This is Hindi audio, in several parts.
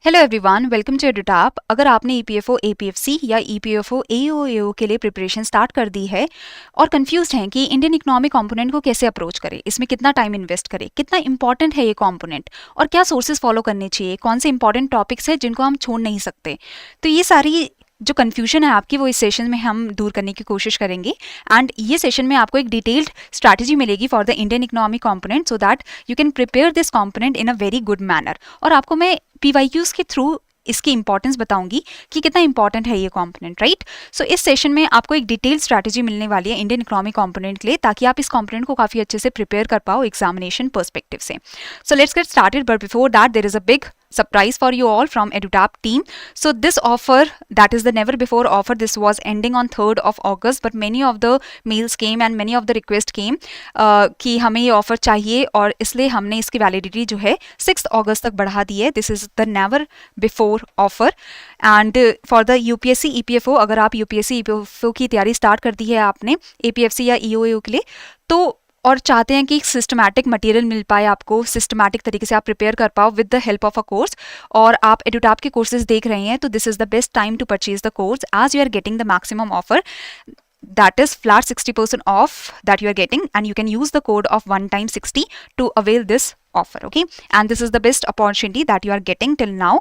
Hello everyone, welcome to Edutap. अगर आपने ईपीएफओ एपीएफसी या ईपीएफओ एओएओ के लिए प्रिपरेशन स्टार्ट कर दी है और कंफ्यूज्ड हैं कि इंडियन इकोनॉमिक कंपोनेंट को कैसे अप्रोच करें, इसमें कितना टाइम इन्वेस्ट करें, कितना इंपॉर्टेंट है ये कंपोनेंट और क्या सोर्सेज फॉलो करने चाहिए, कौन से इंपॉर्टेंट टॉपिक्स हैं जिनको हम छोड़ नहीं सकते, तो ये सारी जो कन्फ्यूजन है आपकी वो इस सेशन में हम दूर करने की कोशिश करेंगे। एंड ये सेशन में आपको एक डिटेल्ड स्ट्रैटेजी मिलेगी for the Indian economic component so that you can prepare this component in a very good manner. और आपको मैं पीवाईक्यूज के थ्रू इसकी इंपॉर्टेंस बताऊंगी कि कितना इंपॉर्टेंट है ये कंपोनेंट, राइट। सो इस सेशन में आपको एक डिटेल्ड स्ट्रैटेजी मिलने वाली है इंडियन इकोनॉमिक कंपोनेंट के लिए, ताकि आप इस कंपोनेंट को काफी अच्छे से प्रिपेयर कर पाओ एग्जामिनेशन पर्सपेक्टिव से। So let's get started, but before that there is a big surprise for you all from EduTap team. So this offer, that is the never before offer, this was ending on 3rd of August, but many of the mails came and many of the request came कि हमें ये ऑफर चाहिए, और इसलिए हमने इसकी वैलिडिटी जो है 6 अगस्त तक बढ़ा दी है। This is the never before offer and for the UPSC EPFO, अगर आप यूपीएससी ईपीएफओ की तैयारी स्टार्ट कर दी है आपने एपीएफसी या ईओएओ के लिए, तो और चाहते हैं कि सिस्टमैटिक मटेरियल मिल पाए आपको, सिस्टमैटिक तरीके से आप प्रिपेयर कर पाओ with the help of a course, और आप एडुटैप के कोर्सेज देख रहे हैं, तो this is the best time to purchase the course as you are getting the maximum offer, that is flat 60% off that you are getting, and you can use the code of one time 60 to avail this offer. Okay, and this is the best opportunity that you are getting till now.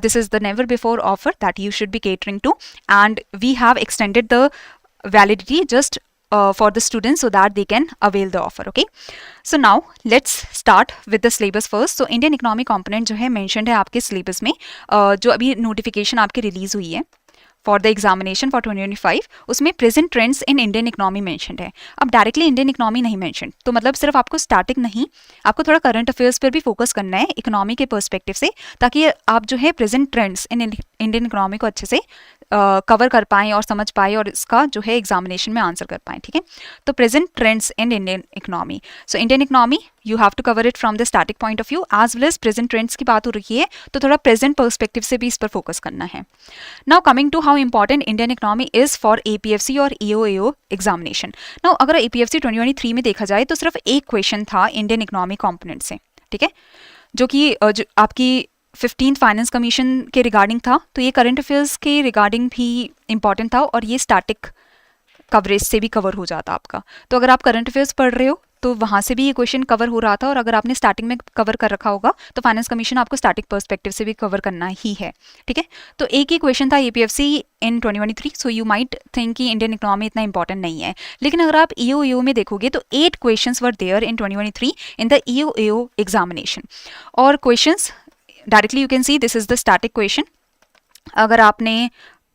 This is the never before offer that you should be catering to, and we have extended the validity just for the students so that they can avail the offer. Okay, so now let's start with the syllabus first. So Indian economic component जो है mentioned है आपके syllabus में, जो अभी notification आपके release हुई है फॉर द एग्जामिनेशन फॉर 2025, उसमें present trends in Indian economy mentioned है। अब डायरेक्टली इंडियन इकोनॉमी नहीं मेंशन, तो मतलब सिर्फ आपको स्टैटिक नहीं, आपको थोड़ा करंट अफेयर्स पर भी फोकस करना है इकोनॉमी के पर्सपेक्टिव से, ताकि आप जो है present trends in Indian economy को अच्छे से कवर कर पाएँ और समझ पाए, और इसका जो है एग्जामिनेशन में आंसर कर पाएँ। ठीक है, तो present trends in Indian economy, so Indian economy you have to cover it from the static point of view as well as present trends की बात हो रही है, तो थोड़ा प्रेजेंट पर्सपेक्टिव से भी इस पर फोकस करना है। Now coming to how important Indian economy is for APFC और ईओएओ एग्जामिनेशन। नाउ अगर एपीएफसी 2023 में देखा जाए तो सिर्फ एक क्वेश्चन था इंडियन इकोनॉमी कंपोनेंट से, ठीक है, जो कि आपकी 15th फाइनेंस कमीशन के रिगार्डिंग था, तो ये करंट अफेयर्स के रिगार्डिंग भी इंपॉर्टेंट था, और ये स्टैटिक कवरेज से भी कवर हो जाता आपका। तो अगर आप करंट अफेयर्स पढ़ रहे हो तो वहाँ से भी ये क्वेश्चन कवर हो रहा था, और अगर आपने स्टार्टिंग में कवर कर रखा होगा तो फाइनेंस कमीशन आपको स्टैटिक पर्सपेक्टिव से भी कवर करना ही है। ठीक है, तो एक ही क्वेश्चन था APFC in 2023, so you might think कि इंडियन इकोनॉमी इतना इंपॉर्टेंट नहीं है, लेकिन अगर आप ईओएओ में देखोगे तो 8 questions were there in 2023 in the EOAO examination, और questions directly you can see this is the static question. अगर आपने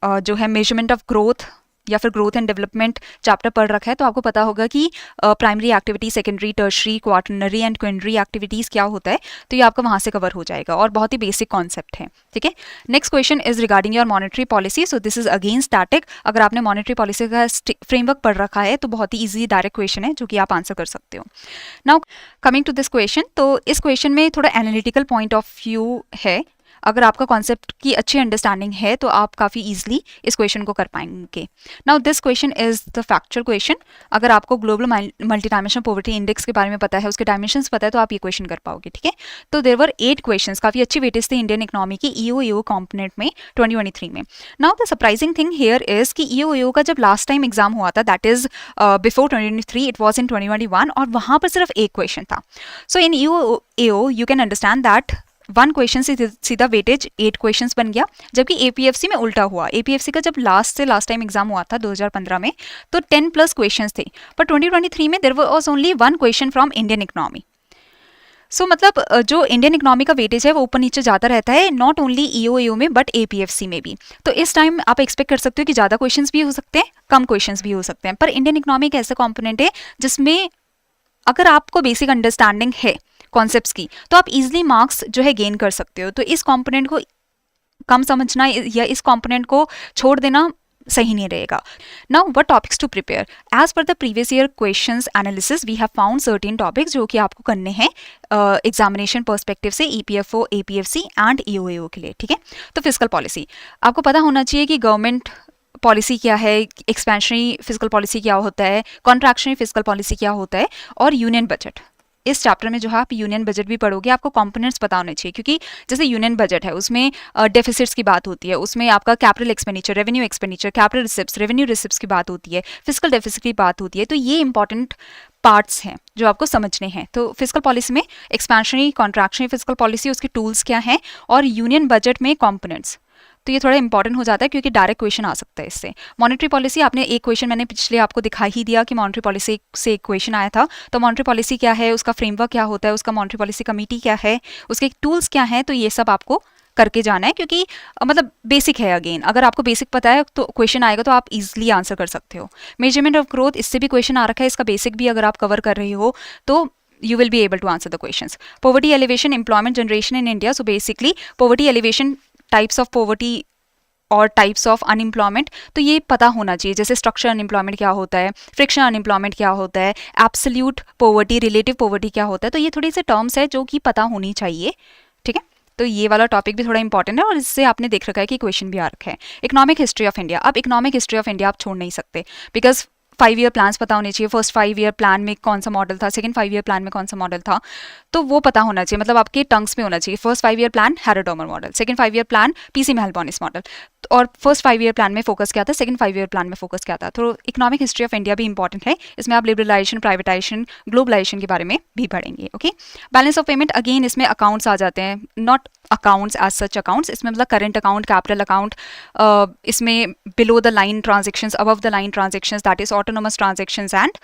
जो है मेजरमेंट ऑफ ग्रोथ या फिर ग्रोथ एंड डेवलपमेंट चैप्टर पढ़ रखा है, तो आपको पता होगा कि primary activity, secondary, tertiary, quaternary and quinary activities क्या होता है, तो ये आपका वहाँ से कवर हो जाएगा, और बहुत ही बेसिक कॉन्सेप्ट है। ठीक है, next question is regarding your monetary policy, so this is again static. अगर आपने मॉनेटरी पॉलिसी का फ्रेमवर्क पढ़ रखा है तो बहुत ही ईजी डायरेक्ट क्वेश्चन है जो कि आप आंसर कर सकते हो। Now coming to this question, तो इस क्वेश्चन में थोड़ा एनालिटिकल पॉइंट ऑफ व्यू है। अगर आपका कॉन्सेप्ट की अच्छी अंडरस्टैंडिंग है तो आप काफ़ी ईजिली इस क्वेश्चन को कर पाएंगे। Now this question is the factual question. अगर आपको global multi dimensional poverty index के बारे में पता है, उसके डायमेंशंस पता है, तो आप ये क्वेश्चन कर पाओगे। ठीक है, तो देयर वर 8 क्वेश्चंस, काफ़ी अच्छी वेटेज थी इंडियन इकोनॉमी की ईओएओ कंपोनेंट में 2023 में। Now the surprising thing here is कि ईओएओ का जब लास्ट टाइम एग्जाम हुआ था, that is before 2023, it was in 2021, और वहाँ पर सिर्फ एक क्वेश्चन था। So in EOAO you can understand that 1 question से सीधा वेटेज 8 क्वेश्चंस बन गया, जबकि एपीएफसी में उल्टा हुआ। एपीएफसी का जब लास्ट टाइम एग्जाम हुआ था 2015 में, तो 10 प्लस क्वेश्चंस थे, पर 2023 में there was only 1 question from Indian economy. So मतलब जो इंडियन इकोनॉमी का वेटेज है वो ऊपर नीचे जाता रहता है, नॉट ओनली ईओएओ में बट एपीएफसी में भी। तो इस टाइम आप एक्सपेक्ट कर सकते हो कि ज़्यादा क्वेश्चंस भी हो सकते हैं, कम क्वेश्चंस भी हो सकते हैं, पर इंडियन इकोनॉमी एक ऐसा कॉम्पोनेंट है जिसमें अगर आपको बेसिक अंडरस्टैंडिंग है कॉन्सेप्ट्स की, तो आप इजीली मार्क्स जो है गेन कर सकते हो। तो इस कंपोनेंट को कम समझना या इस कंपोनेंट को छोड़ देना सही नहीं रहेगा। Now what topics to prepare as per the previous year questions analysis, we have found certain topics जो कि आपको करने हैं एग्जामिनेशन पर्सपेक्टिव से ईपीएफओ, एपीएफसी एंड ईओएओ के लिए। ठीक है, तो फिजिकल पॉलिसी आपको पता होना चाहिए कि गवर्नमेंट पॉलिसी क्या है, एक्सपेंशनरी फिजिकल पॉलिसी क्या होता है, कॉन्ट्रैक्शनरी फिजिकल पॉलिसी क्या होता है, और यूनियन बजट। इस चैप्टर में जो है आप यूनियन बजट भी पढ़ोगे, आपको कंपोनेंट्स पता होने चाहिए, क्योंकि जैसे यूनियन बजट है उसमें डेफिसिट्स की बात होती है, उसमें आपका capital expenditure, revenue expenditure, capital receipts, revenue receipts की बात होती है, फिजिकल डेफिसिट की बात होती है। तो ये इंपॉर्टेंट पार्ट्स हैं जो आपको समझने हैं। तो फिजिकल पॉलिसी में एक्सपेंशनरी, कॉन्ट्रैक्शनरी फिजिकल पॉलिसी, उसके टूल्स क्या हैं, और यूनियन बजट में कंपोनेंट्स। तो ये थोड़ा इंपॉर्टेंट हो जाता है क्योंकि डायरेक्ट क्वेश्चन आ सकता है इससे। मॉनेटरी पॉलिसी, आपने एक क्वेश्चन मैंने पिछले आपको दिखा ही दिया कि मॉनेटरी पॉलिसी से एक क्वेश्चन आया था। तो मॉनेटरी पॉलिसी क्या है, उसका फ्रेमवर्क क्या होता है, उसका मॉनेटरी पॉलिसी कमेटी क्या है, उसके टूल्स क्या हैं, तो ये सब आपको करके जाना है, क्योंकि मतलब बेसिक है। अगेन अगर आपको बेसिक पता है तो क्वेश्चन आएगा तो आप इजीली आंसर कर सकते हो। मेजरमेंट ऑफ ग्रोथ, इससे भी क्वेश्चन आ रखा है, इसका बेसिक भी अगर आप कवर कर रहे हो तो you will be able to answer the questions. Poverty elevation, employment generation in India. So basically poverty elevation, types of poverty और टाइप्स ऑफ अनएम्प्लॉयमेंट, तो ये पता होना चाहिए। जैसे स्ट्रक्चर अनएम्प्लॉयमेंट क्या होता है, फ्रिक्शन अनएम्प्लॉयमेंट क्या होता है, एब्सोल्यूट पोवर्टी, रिलेटिव पोवर्टी क्या होता है, तो ये थोड़ी सी टर्म्स है जो कि पता होनी चाहिए, ठीक है। तो ये वाला टॉपिक भी थोड़ा इंपॉर्टेंट है और इससे आपने देख रखा है कि क्वेश्चन भी आ रखा है। इकोनॉमिक हिस्ट्री ऑफ इंडिया, अब इकोनॉमिक हिस्ट्री ऑफ इंडिया आप छोड़ नहीं सकते, बिकॉज 5 ईयर प्लान्स पता होने चाहिए। फर्स्ट 5 ईयर प्लान में कौन सा मॉडल था, सेकंड 5 ईयर प्लान में कौन सा मॉडल था, तो वो पता होना चाहिए, मतलब आपके टंग्स में होना चाहिए। First 5 year plan Harrod Domar model, second 5 year plan PC Mahalanobis model, और फर्स्ट 5 ईयर प्लान में फोकस क्या था, सेकंड 5 ईयर प्लान में फोकस क्या था। तो इकोनॉमिक हिस्ट्री ऑफ इंडिया भी इंपॉर्टेंट है, इसमें आप लिबरलाइजेशन, प्राइवेटाइजेशन, ग्लोबलाइजेशन के बारे में भी पढ़ेंगे। Okay, balance of payment, again इसमें अकाउंट्स आ जाते हैं, not accounts as such accounts, इसमें मतलब करंट अकाउंट, कैपिटल अकाउंट, इसमें below the line transactions, above the line transactions, that is autonomous transactions and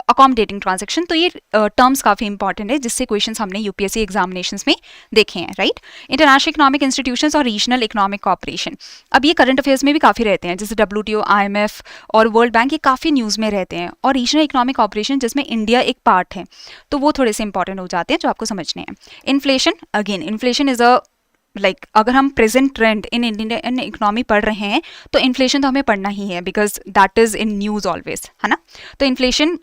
accommodating transaction. तो ये टर्म्स काफ़ी इंपॉर्टेंट है, जिससे क्वेश्चंस हमने यूपीएससी एग्जामिनेशंस में देखे हैं, राइट। इंटरनेशनल इकोनॉमिक इंस्टीट्यूशंस और रीजनल इकोनॉमिक कॉपरेशन, अब ये करंट अफेयर्स में भी काफ़ी रहते हैं, जैसे WTO, IMF और वर्ल्ड बैंक, ये काफ़ी न्यूज़ में रहते हैं। और रीजनल इकोनॉमिक कॉपरेशन जिसमें इंडिया एक पार्ट है, तो वो थोड़े से इंपॉर्टेंट हो जाते हैं जो आपको समझने हैं। Inflation, again inflation is a अगर हम present trend in Indian economy पढ़ रहे हैं तो इन्फ्लेशन तो हमें पढ़ना ही है, because that is in news always, है ना। तो इन्फ्लेशन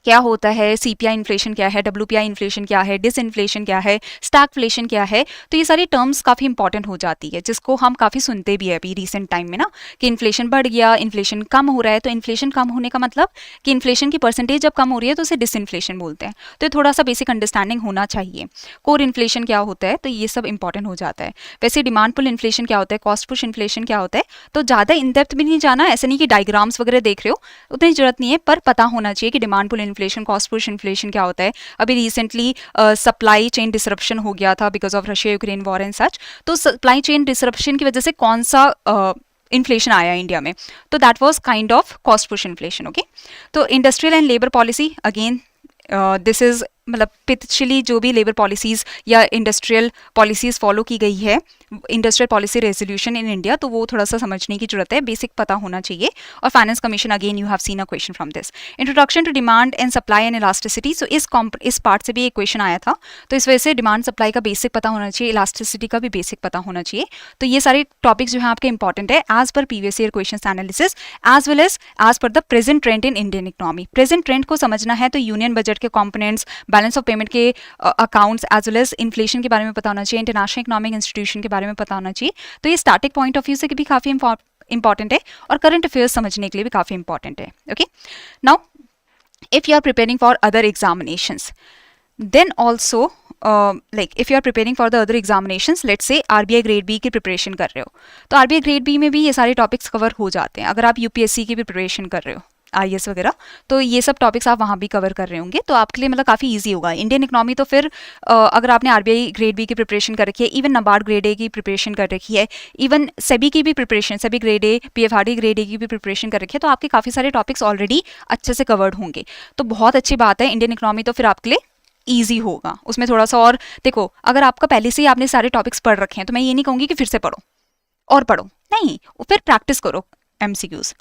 क्या होता है, CPI इन्फ्लेशन क्या है, WPI इन्फ्लेशन क्या है, डिसइन्फ्लेशन क्या है, स्टैगफ्लेशन क्या है, तो ये सारी टर्म्स काफ़ी इंपॉर्टेंट हो जाती है, जिसको हम काफ़ी सुनते भी है अभी रिसेंट टाइम में ना, कि इन्फ्लेशन बढ़ गया, इन्फ्लेशन कम हो रहा है। तो इन्फ्लेशन कम होने का मतलब कि इन्फ्लेशन की परसेंटेज जब कम हो रही है तो उसे डिसइन्फ्लेशन बोलते हैं। तो ये थोड़ा सा बेसिक अंडरस्टैंडिंग होना चाहिए। कोर इन्फ्लेशन क्या होता है, तो ये सब इंपॉर्टेंट हो जाता है। वैसे डिमांड पुल इन्फ्लेशन क्या होता है, कॉस्ट पुश इन्फ्लेशन क्या होता है, तो ज़्यादा इन डेप्थ भी नहीं जाना, ऐसा नहीं कि डायग्राम्स वगैरह देख रहे हो, उतनी जरूरत नहीं है, पर पता होना चाहिए कि demand pull inflation, cost push inflation क्या होता है। अभी रिसेंटली सप्लाई चेन डिसरप्शन हो गया था because of Russia Ukraine war and such, तो सप्लाई चेन डिसरप्शन की वजह से कौन सा इन्फ्लेशन आया इंडिया में, तो that was kind of cost push inflation. Okay, तो industrial and labour policy, again this is मतलब पिछली जो भी लेबर पॉलिसीज़ या इंडस्ट्रियल पॉलिसीज़ फॉलो की गई है, industrial policy resolution in India, तो वो थोड़ा सा समझने की जरूरत है, बेसिक पता होना चाहिए। और finance commission, again you have seen a question from this. Introduction to demand and supply and elasticity, so इस पार्ट से भी एक क्वेश्चन आया था, तो इस वजह से डिमांड सप्लाई का बेसिक पता होना चाहिए, इलास्टिसिटी का भी बेसिक पता होना चाहिए। तो ये सारे टॉपिक्स जो है आपके इंपॉर्टेंट है as per previous year question analysis as well as per the present trend in Indian economy. Present trend को समझना है तो यूनियन बजट के कॉम्पोनेंट्स, बैलेंस ऑफ पेमेंट के accounts as well as inflation के बारे में पता होना चाहिए, इंटरनेशनल इकोनॉमिक इंस्टीट्यूशन के बारे में पता होना चाहिए। तो ये स्टैटिक पॉइंट ऑफ व्यू से भी काफ़ी इंपॉर्टेंट है और करंट अफेयर्स समझने के लिए भी काफ़ी इंपॉर्टेंट है। Okay, now if you are preparing for other examinations, then also if you are preparing for the other examinations, let's say RBI grade B की प्रिपरेशन कर रहे हो, तो RBI ग्रेड बी में भी ये सारे टॉपिक्स कवर हो जाते हैं। अगर आप UPSC की भी प्रिपरेशन कर रहे हो, IAS वगैरह, तो ये सब टॉपिक्स आप वहाँ भी कवर कर रहे होंगे, तो आपके लिए मतलब काफ़ी इजी होगा। इंडियन इकोनॉमी तो फिर अगर आपने RBI ग्रेड बी की प्रिपरेशन कर रखी है, इवन NABARD ग्रेड ए की प्रिपरेशन कर रखी है, इवन सेबी की भी preparation, SEBI grade A, PFRD grade A की भी प्रिपरेशन कर रखी है, तो आपके काफ़ी सारे टॉपिक्स ऑलरेडी अच्छे से कवर्ड होंगे। तो बहुत अच्छी बात है, इंडियन इकोनॉमी तो फिर आपके लिए ईजी होगा। उसमें थोड़ा सा और देखो, अगर आपका पहले से ही आपने सारे टॉपिक्स पढ़ रखे हैं तो मैं ये नहीं कहूँगी कि फिर से पढ़ो और पढ़ो, नहीं, फिर प्रैक्टिस करो MCQs,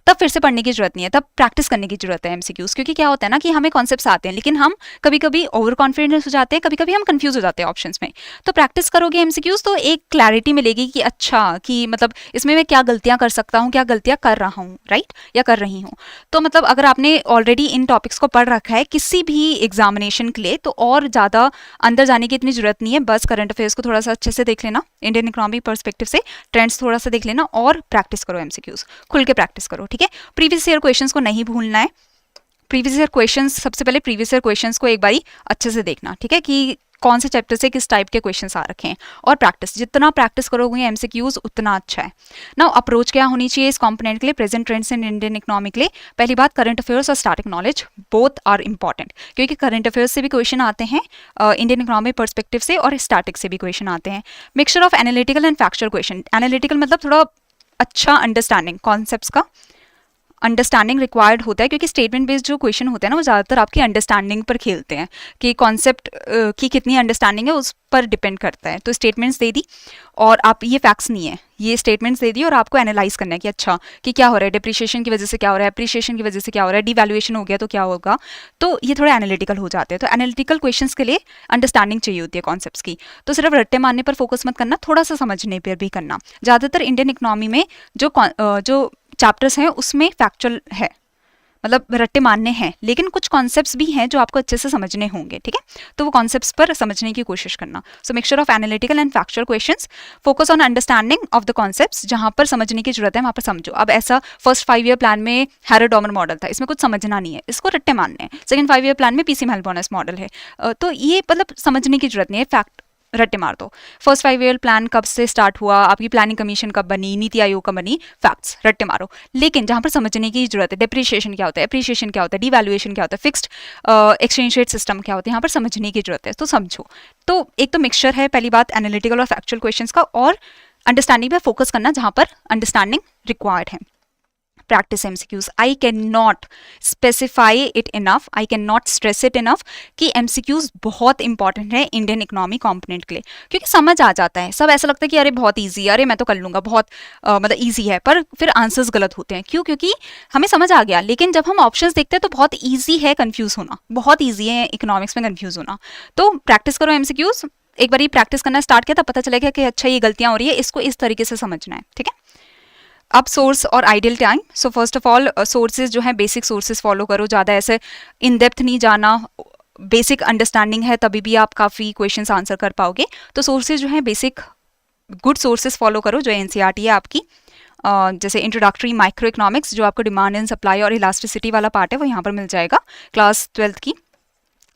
तब फिर से पढ़ने की जरूरत नहीं है, तब प्रैक्टिस करने की जरूरत है MCQs। क्योंकि क्या होता है ना कि हमें कॉन्सेप्ट्स आते हैं लेकिन हम कभी कभी ओवर कॉन्फिडेंस हो जाते हैं, कभी कभी हम कंफ्यूज हो जाते हैं ऑप्शंस में। तो प्रैक्टिस करोगे MCQs तो एक क्लैरिटी मिलेगी कि अच्छा, कि मतलब इसमें मैं क्या गलतियां कर सकता हूँ, क्या गलतियां कर रहा हूँ, राइट, या कर रही हूँ। तो मतलब अगर आपने ऑलरेडी इन टॉपिक्स को पढ़ रखा है किसी भी एग्जामिनेशन के लिए, तो और ज़्यादा अंदर जाने की इतनी जरूरत नहीं है। बस करंट अफेयर्स को थोड़ा सा अच्छे से देख लेना, इंडियन इकोनॉमी पर्सपेक्टिव से ट्रेंड्स थोड़ा सा देख लेना और प्रैक्टिस करो MCQs, खुल के प्रैक्टिस करो, ठीक है। प्रीवियस ईयर क्वेश्चंस को नहीं भूलना है, प्रीवियस ईयर क्वेश्चंस, सबसे पहले प्रीवियस ईयर क्वेश्चंस को एक बारी अच्छे से देखना, ठीक है, कि कौन से चैप्टर से किस टाइप के क्वेश्चंस आ रखे हैं। और प्रैक्टिस, जितना प्रैक्टिस करोगे एमसीक्यूज उतना अच्छा है ना। अप्रोच क्या होनी चाहिए इस कंपोनेंट के लिए, present trends in Indian economy के लिए। पहली बात, करंट अफेयर्स और static knowledge both are important, क्योंकि करंट अफेयर्स से भी क्वेश्चन आते हैं इंडियन इकोनॉमी पर्सपेक्टिव से, और स्टैटिक से भी क्वेश्चन आते हैं। Mixture of analytical and factual question. Analytical मतलब थोड़ा अच्छा अंडरस्टैंडिंग, कॉन्सेप्ट्स का अंडरस्टैंडिंग रिक्वायर्ड होता है, क्योंकि स्टेटमेंट बेस्ड जो क्वेश्चन होते हैं ना वो ज़्यादातर आपकी अंडरस्टैंडिंग पर खेलते हैं, कि कॉन्सेप्ट की कितनी अंडरस्टैंडिंग है उस पर डिपेंड करता है। तो स्टेटमेंट्स दे दी और आप, ये फैक्ट्स नहीं है, ये स्टेटमेंट्स दे दी और आपको एनालाइज करना है कि अच्छा कि क्या हो रहा है, डिप्रिशिएशन की वजह से क्या हो रहा है, एप्रिशिएशन की वजह से क्या हो रहा है, डिवैल्यूएशन हो गया तो क्या होगा। तो ये थोड़े एनालिटिकल हो जाते हैं। तो एनालिटिकल क्वेश्चंस के लिए अंडरस्टैंडिंग चाहिए होती है कॉन्सेप्ट्स की। तो सिर्फ रट्टे मारने पर फोकस मत करना, थोड़ा सा समझने पर भी करना। ज़्यादातर इंडियन इकोनॉमी में जो चैप्टर्स हैं उसमें फैक्चुअल है, मतलब रट्टे मारने हैं, लेकिन कुछ कॉन्सेप्ट्स भी हैं जो आपको अच्छे से समझने होंगे, ठीक है। तो वो कॉन्सेप्ट्स पर समझने की कोशिश करना। So mixture of analytical and factual questions, focus on understanding of the concepts. जहां पर समझने की जरूरत है वहां पर समझो। अब ऐसा फर्स्ट 5 ईयर प्लान में हैरोड-डॉमर मॉडल था, इसमें कुछ समझना नहीं है, इसको रट्टे मारने हैं। सेकंड 5 ईयर प्लान में पीसी मेलबोर्नस मॉडल है, तो ये मतलब समझने की जरूरत नहीं है, फैक्ट रट्टे मार दो। फर्स्ट 5 ईयर प्लान कब से स्टार्ट हुआ, आपकी प्लानिंग कमीशन कब बनी, नीति आयोग कब बनी, फैक्ट्स रट्टे मारो। लेकिन जहां पर समझने की जरूरत है, डिप्रिशिएशन क्या होता है, एप्रिशिएशन क्या होता है, डिवैल्यूएशन क्या होता है, फिक्स्ड एक्सचेंज रेट सिस्टम क्या होता है, यहाँ पर समझने की जरूरत है, तो समझो। तो एक तो मिक्सचर है, पहली बात एनालिटिकल और फैक्चुअल क्वेश्चंस का, और अंडरस्टैंडिंग पे फोकस करना जहां पर अंडरस्टैंडिंग रिक्वायर्ड है। Practice MCQs, I can not specify it enough, I can not stress it enough कि एमसीक्यूज बहुत इंपॉर्टेंट है इंडियन इकोनॉमी कंपोनेंट के लिए, क्योंकि समझ आ जाता है। सब ऐसा लगता है कि अरे बहुत इजी है, अरे मैं तो कर लूंगा, बहुत मतलब इजी है, पर फिर आंसर्स गलत होते हैं। क्यों? क्योंकि हमें समझ आ गया, लेकिन जब हम ऑप्शंस देखते हैं तो बहुत ईजी है कंफ्यूज होना, बहुत ईजी है इकोनॉमिक्स में कंफ्यूज होना। तो प्रैक्टिस करो एमसीक्यूज, एक बार ये प्रैक्टिस करना स्टार्ट किया तब पता चलेगा कि अच्छा ये गलतियां हो रही है, इसको इस तरीके से समझना है, ठीक है। अब सोर्स और ideal time. So first of all sources जो है बेसिक सोर्सेज फॉलो करो, ज़्यादा ऐसे इन डेप्थ नहीं जाना, बेसिक अंडरस्टैंडिंग है तभी भी आप काफ़ी क्वेश्चंस आंसर कर पाओगे। तो सोर्सेज जो है बेसिक गुड सोर्सेज फॉलो करो, जो एनसीईआरटी है आपकी, जैसे इंट्रोडक्टरी माइक्रो इकोनॉमिक्स, जो आपको डिमांड एंड सप्लाई और इलास्टिसिटी वाला पार्ट है वो यहाँ पर मिल जाएगा, क्लास 12th की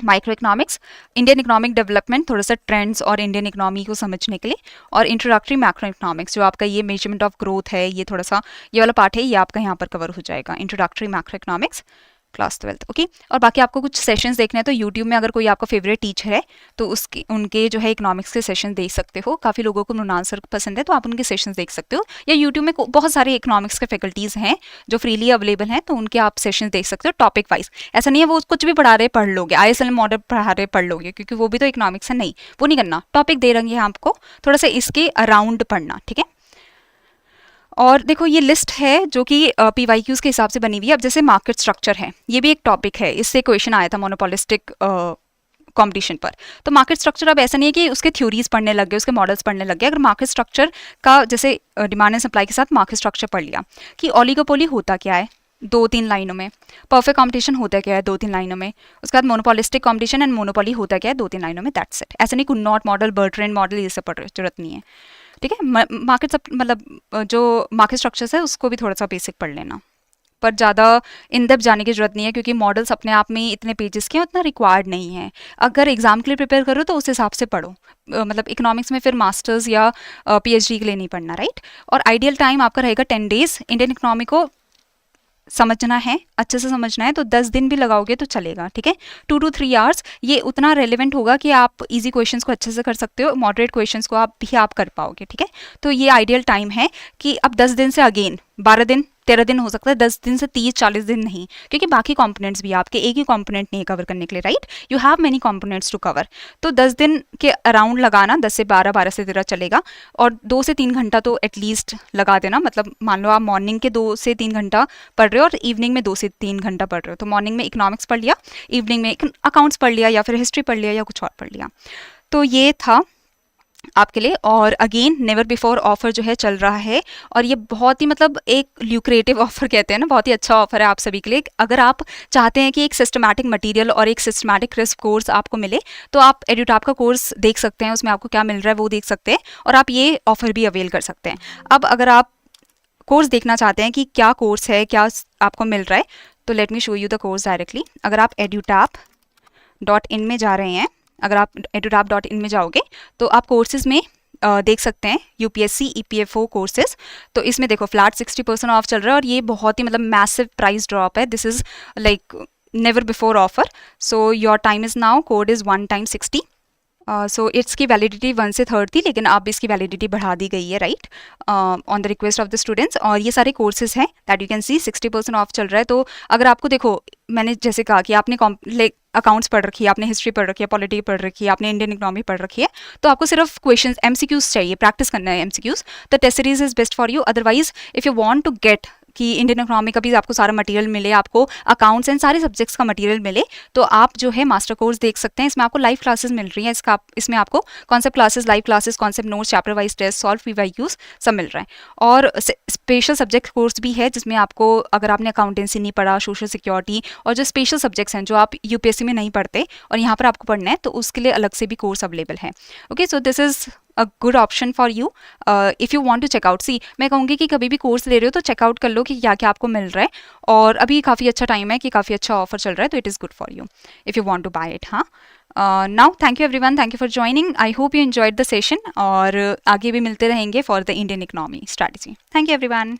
micro economics. Indian economic development, थोड़ा सा ट्रेंड्स और इंडियन इकोनॉमी को समझने के लिए, और इंट्रोडक्टरी मैक्रो इकोनॉमिक्स, जो आपका ये मेजरमेंट ऑफ ग्रोथ है, ये थोड़ा सा ये वाला पार्ट है, ये आपका यहाँ पर कवर हो जाएगा, introductory macro economics class 12th, okay. और बाकी आपको कुछ सेशंस देखने हैं तो यूट्यूब में अगर कोई आपका फेवरेट टीचर है तो उसके उनके जो है इकोनॉमिक्स के सेशन देख सकते हो। काफ़ी लोगों को मृणाल सर पसंद है तो आप उनके सेशंस देख सकते हो, या यूट्यूब में बहुत सारे इकोनॉमिक्स के फैकल्टीज़ हैं जो फ्रीली अवेलेबल हैं, तो उनके आप सेशन देख सकते हो टॉपिक वाइज। ऐसा नहीं है वो कुछ भी पढ़ा रहे पढ़ लोगे, ISL मॉडल पढ़ा रहे पढ़ लोगे, क्योंकि वो भी तो इकोनॉमिक्स है, नहीं वो नहीं करना। टॉपिक दे रहे हैं आपको, थोड़ा सा इसके अराउंड पढ़ना, ठीक है। और देखो ये लिस्ट है जो कि PYQs के हिसाब से बनी हुई है। अब जैसे मार्केट स्ट्रक्चर है, ये भी एक टॉपिक है, इससे क्वेश्चन आया था मोनोपोलिस्टिक कंपटीशन पर। तो मार्केट स्ट्रक्चर अब ऐसा नहीं है कि उसके थ्योरीज पढ़ने लग गए, उसके मॉडल्स पढ़ने लग गए। अगर मार्केट स्ट्रक्चर का जैसे डिमांड एंड सप्लाई के साथ मार्केट स्ट्रक्चर पढ़ लिया कि ओलिगोपोली होता क्या है 2-3 लाइनों में, परफेक्ट कंपटीशन होता क्या है 2-3 लाइनों में, उसके बाद मोनोपोलिस्टिक कंपटीशन एंड मोनोपोली होता क्या है 2-3 लाइनों में, दैट्स इट। ऐसा नहीं could not model, Bertrand model, ये सब पढ़ जरूरत नहीं है, ठीक है। मार्केट सब मतलब जो मार्केट स्ट्रक्चर्स है उसको भी थोड़ा सा बेसिक पढ़ लेना, पर ज़्यादा इन डेप्थ जाने की जरूरत नहीं है, क्योंकि मॉडल्स अपने आप में इतने पेजेस के उतना रिक्वायर्ड नहीं है। अगर एग्जाम के लिए प्रिपेयर करो तो उस हिसाब से पढ़ो, मतलब इकोनॉमिक्स में फिर मास्टर्स या PhD के लिए नहीं पढ़ना, राइट। और आइडियल टाइम आपका रहेगा 10 days। इंडियन इकोनॉमी को समझना है, अच्छे से समझना है तो 10 दिन भी लगाओगे तो चलेगा, ठीक है। 2 to 3 hours ये उतना रेलिवेंट होगा कि आप इजी क्वेश्चंस को अच्छे से कर सकते हो, मॉडरेट क्वेश्चंस को आप कर पाओगे, ठीक है। तो ये आइडियल टाइम है कि अब 10 दिन से अगेन 12 दिन 13 दिन हो सकता है, 10 दिन से 30-40 दिन नहीं, क्योंकि बाकी कंपोनेंट्स भी आपके एक ही कंपोनेंट नहीं कवर करने के लिए, right. You have many components to cover. तो 10 दिन के अराउंड लगाना, 10 से 12, 12 से 13 चलेगा, और 2 से 3 घंटा तो एटलीस्ट लगा देना। मतलब मान लो आप मॉर्निंग के 2 से 3 घंटा पढ़ रहे हो और इवनिंग में 2 से 3 घंटा पढ़ रहे हो, तो मॉर्निंग में इकोनॉमिक्स पढ़ लिया, इवनिंग में अकाउंट्स पढ़ लिया, या फिर हिस्ट्री पढ़ लिया, या कुछ और पढ़ लिया। तो ये था आपके लिए। और अगेन नेवर बिफोर ऑफर जो है चल रहा है, और ये बहुत ही मतलब एक ल्यूक्रेटिव ऑफर कहते हैं ना, बहुत ही अच्छा ऑफर है आप सभी के लिए। अगर आप चाहते हैं कि एक सिस्टमैटिक मटेरियल और एक सिस्टमैटिक क्रिस्प कोर्स आपको मिले तो आप एडुटैप का कोर्स देख सकते हैं, उसमें आपको क्या मिल रहा है वो देख सकते हैं, और आप ये ऑफर भी अवेल कर सकते हैं। अब अगर आप कोर्स देखना चाहते हैं कि क्या कोर्स है, क्या आपको मिल रहा है, तो let me show you the course directly. अगर आप edutap.in में जा रहे हैं, अगर आप edutap.in में जाओगे तो आप कोर्सेज में देख सकते हैं यूपीएससी ईपीएफओ कोर्सेज। तो इसमें देखो फ्लैट 60% ऑफ चल रहा है और ये बहुत ही मतलब मैसिव प्राइस ड्रॉप है। This is like never before offer. So your time is now, code is 1 time 60। So it's की वैलिडिटी 1 से 3rd थी, लेकिन अब इसकी वैलिडिटी बढ़ा दी गई है, right, on the request of the students. और ये सारे कोर्सेज हैं that you can C 60% of चल रहा है। तो अगर आपको देखो, मैंने जैसे कहा कि आपने अकाउंट्स पढ़ रखी है, आपने हिस्ट्री पढ़ रखी है, पॉलिटी पढ़ रखी है, आपने इंडियन इकोनॉमी पढ़ रखी है, तो आपको सिर्फ क्वेश्चंस एमसीक्यूज चाहिए, प्रैक्टिस करना है MCQs. The test series is best for you. Otherwise if you want to get कि इंडियन इकोनॉमी का भी आपको सारा मटेरियल मिले, आपको अकाउंट्स एंड सारे सब्जेक्ट्स का मटेरियल मिले, तो आप जो है मास्टर कोर्स देख सकते हैं। इसमें आपको लाइव क्लासेस मिल रही हैं। इसमें आपको concept classes, live classes, concept notes, chapter wise test, solve PYQs सब मिल रहे हैं। और स्पेशल सब्जेक्ट कोर्स भी है जिसमें आपको, अगर आपने अकाउंटेंसी नहीं पढ़ा, सोशल सिक्योरिटी और जो स्पेशल सब्जेक्ट्स हैं जो आप यूपीएससी में नहीं पढ़ते और यहाँ पर आपको पढ़ना है, तो उसके लिए अलग से भी कोर्स अवेलेबल है। Okay, so this is a good option for you if you want to check out. See, मैं कहूँगी कि कभी भी कोर्स ले रहे हो तो चेकआउट कर लो कि क्या क्या आपको मिल रहा है। और अभी काफ़ी अच्छा टाइम है कि काफ़ी अच्छा ऑफर चल रहा है, तो it is good for you if you want to buy it. हाँ, now thank you everyone, thank you for joining. I hope you enjoyed the session और आगे भी मिलते रहेंगे for the Indian economy strategy. Thank you everyone.